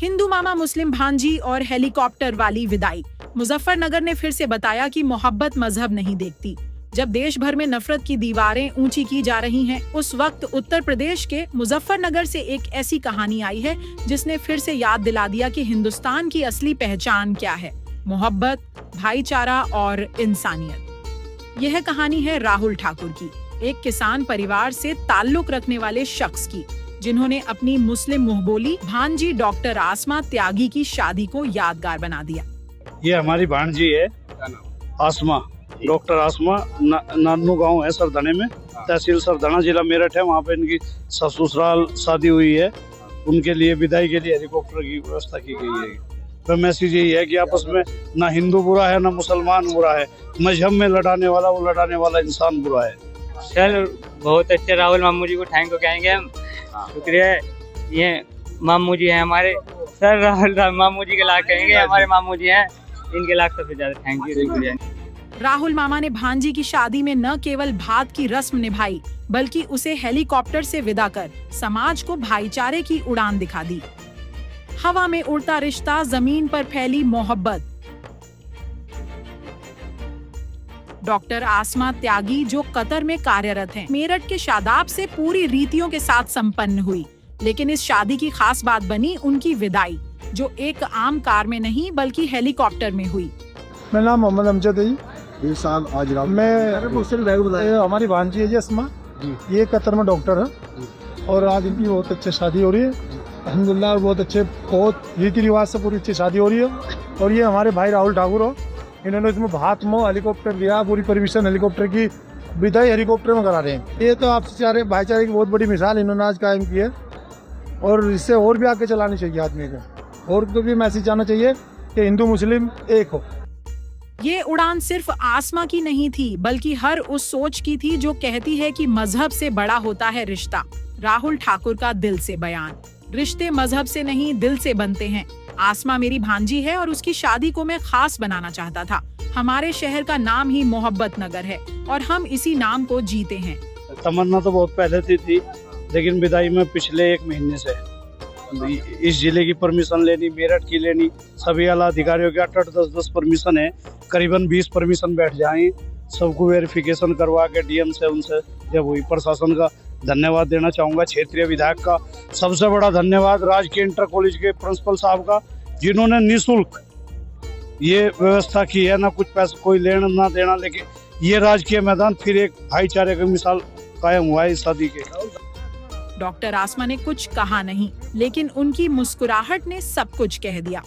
हिंदू मामा मुस्लिम भांजी और हेलीकॉप्टर वाली विदाई। मुजफ्फरनगर ने फिर से बताया कि मोहब्बत मजहब नहीं देखती। जब देश भर में नफरत की दीवारें ऊंची की जा रही हैं, उस वक्त उत्तर प्रदेश के मुजफ्फरनगर से एक ऐसी कहानी आई है जिसने फिर से याद दिला दिया कि हिंदुस्तान की असली पहचान क्या है: मोहब्बत, भाईचारा और इंसानियत। यह कहानी है राहुल ठाकुर की, एक किसान परिवार से ताल्लुक रखने वाले शख्स की, जिन्होंने अपनी मुस्लिम मुंहबोली भांजी डॉक्टर आसमा त्यागी की शादी को यादगार बना दिया। ये हमारी भांजी है आसमा, डॉक्टर आसमा। नानू गांव है सरधने में, तहसील सरधना, जिला मेरठ है। वहाँ पे इनकी ससुराल शादी हुई है। उनके लिए विदाई के लिए हेलीकॉप्टर की व्यवस्था की गई है। तो मैसेज यही है कि आपस में ना हिंदू बुरा है ना मुसलमान बुरा है, मजहब में लड़ाने वाला इंसान बुरा है। सर बहुत अच्छे राहुल मामू जी को थैंक यू कहेंगे हम, शुक्रिया। ये मामू जी हैं हमारे, सर राहुल मामू जी के लाख कहेंगे, हमारे मामू जी हैं, इनके लाख सबसे ज्यादा थैंक यू, शुक्रिया। राहुल मामा ने भांजी की शादी में न केवल भात की रस्म निभाई, बल्कि उसे हेलीकॉप्टर से विदा कर समाज को भाईचारे की उड़ान दिखा दी। हवा में उड़ता रिश्ता, जमीन पर फैली मोहब्बत। डॉक्टर आसमा त्यागी, जो कतर में कार्यरत हैं, मेरठ के शादाब से पूरी रीतियों के साथ संपन्न हुई। लेकिन इस शादी की खास बात बनी उनकी विदाई, जो एक आम कार में नहीं बल्कि हेलीकॉप्टर में हुई। मेरा नाम मोहम्मद अमजद है। ये साल आज मैं हमारी भांजी है जी अस्मा, ये कतर में डॉक्टर है और आज इनकी बहुत अच्छी शादी हो रही है अल्हम्दुलिल्लाह। बहुत अच्छे, बहुत रीति रिवाज से पूरी अच्छी शादी हो रही है। और ये हमारे भाई राहुल ठाकुर हो, इन्होंने इसमें भात में हेलीकॉप्टर लिया, पूरी परमिशन हेलीकॉप्टर की विदाई हेलीकॉप्टर में करा रहे हैं। ये तो आपसे भाईचारे की बहुत बड़ी मिसाल इन्होंने आज कायम की है और इससे और भी आगे चलानी चाहिए आदमी को, और तो भी मैसेज आना चाहिए कि हिंदू मुस्लिम एक हो। ये उड़ान सिर्फ आसमा की नहीं थी, बल्कि हर उस सोच की थी जो कहती है कि मजहब से बड़ा होता है रिश्ता। राहुल ठाकुर का दिल से बयान: रिश्ते मजहब से नहीं दिल से बनते हैं। आसमा मेरी भांजी है और उसकी शादी को मैं खास बनाना चाहता था। हमारे शहर का नाम ही मोहब्बत नगर है और हम इसी नाम को जीते हैं। तमन्ना तो बहुत पहले थी, लेकिन विदाई में पिछले 1 महीने से इस जिले की परमिशन लेनी, मेरठ की लेनी, सभी आला अधिकारियों के 8-8, 10-10 परमिशन है, करीबन 20 परमिशन बैठ जाएं। सबको वेरिफिकेशन करवा के डीएम से उनसे जब हुई। प्रशासन का धन्यवाद देना चाहूँगा, क्षेत्रीय विधायक का सबसे बड़ा धन्यवाद, राजकीय इंटर कॉलेज के प्रिंसिपल साहब का, जिन्होंने निःशुल्क ये व्यवस्था की है। ना कुछ पैसा कोई लेना ना देना, लेकिन ये राजकीय मैदान फिर एक भाईचारे की मिसाल कायम हुआ है इस शादी के। डॉक्टर आसमा ने कुछ कहा नहीं, लेकिन उनकी मुस्कुराहट ने सब कुछ कह दिया।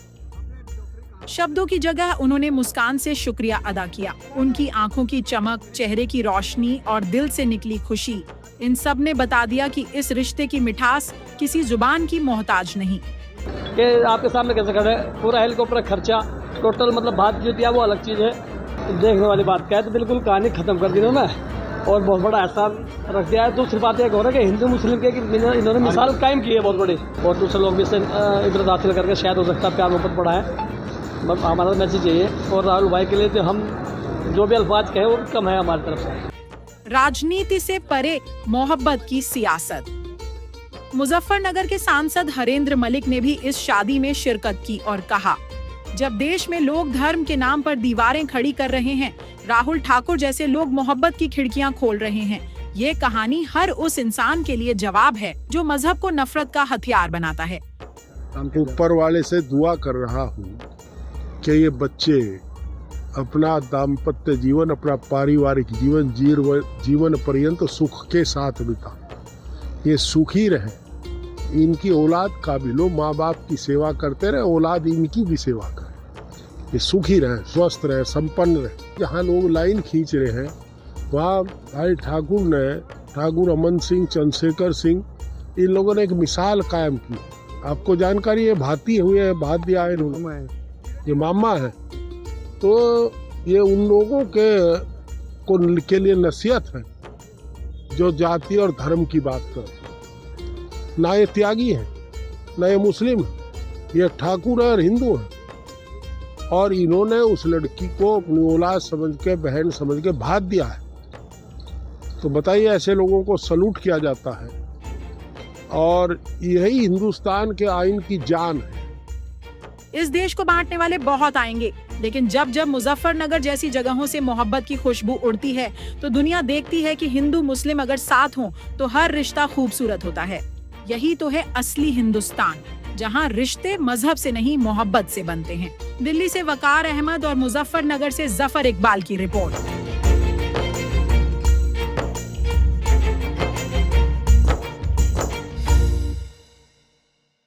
शब्दों की जगह उन्होंने मुस्कान से शुक्रिया अदा किया। उनकी आंखों की चमक, चेहरे की रोशनी और दिल से निकली खुशी, इन सब ने बता दिया कि इस रिश्ते की मिठास किसी जुबान की मोहताज नहीं। कि आपके सामने कैसे खड़े, पूरा हेलीकॉप्टर खर्चा टोटल, मतलब बात जो थी वो अलग चीज है, देखने वाली बात क्या है, तो बिल्कुल कहानी खत्म कर दी उन्होंने और बहुत बड़ा एहसान रख दिया है। दूसरी बात एक हो रहा है कि हिंदू मुस्लिम के इन्होंने मिसाल कायम की है बहुत बड़ी, और दूसरे लोग भी इससे इबरत हासिल करके शायद हो सकता है प्यार मोहब्बत बढ़ा है। बस हमारा मैसेज यही है, और राहुल भाई के लिए तो हम जो भी अल्फाज कहें वो कम है हमारी तरफ से। राजनीति से परे मोहब्बत की सियासत। मुजफ्फरनगर के सांसद हरेंद्र मलिक ने भी इस शादी में शिरकत की और कहा, जब देश में लोग धर्म के नाम पर दीवारें खड़ी कर रहे हैं, राहुल ठाकुर जैसे लोग मोहब्बत की खिड़कियां खोल रहे हैं। ये कहानी हर उस इंसान के लिए जवाब है जो मजहब को नफरत का हथियार बनाता है। ऊपर वाले से दुआ कर रहा हूँ कि ये बच्चे अपना दाम्पत्य जीवन, अपना पारिवारिक जीवन पर्यंत सुख के साथ बिता, ये सुखी रहे। इनकी औलाद काबिलो, माँ बाप की सेवा करते रहे, औलाद इनकी भी सेवा करे, ये सुखी रहे, स्वस्थ रहे, संपन्न रहे। जहाँ लोग लाइन खींच रहे हैं, वहाँ भाई ठाकुर ने, ठाकुर अमन सिंह, चंद्रशेखर सिंह, इन लोगों ने एक मिसाल कायम की। आपको जानकारी है, भाती हुए हैं, भात दिया है इन्होंने, ये मामा है। तो ये उन लोगों के लिए नसीहत है जो जाति और धर्म की बात करते हैं। ना ये त्यागी है, ना ये मुस्लिम है, ये ठाकुर है और हिंदू है। और इन्होंने उस लड़की को अपनी औलाद समझ के, बहन समझ के भात दिया है। तो बताइए, ऐसे लोगों को सलूट किया जाता है। और यही हिंदुस्तान के आइन की जान है इस देश को बांटने वाले बहुत आएंगे, लेकिन जब जब मुजफ्फरनगर जैसी जगहों से मोहब्बत की खुशबू उड़ती है तो दुनिया देखती है कि हिंदू मुस्लिम अगर साथ हों तो हर रिश्ता खूबसूरत होता है। यही तो है असली हिंदुस्तान, जहां रिश्ते मजहब से नहीं मोहब्बत से बनते हैं। दिल्ली से वकार अहमद और मुजफ्फरनगर से जफर इकबाल की रिपोर्ट।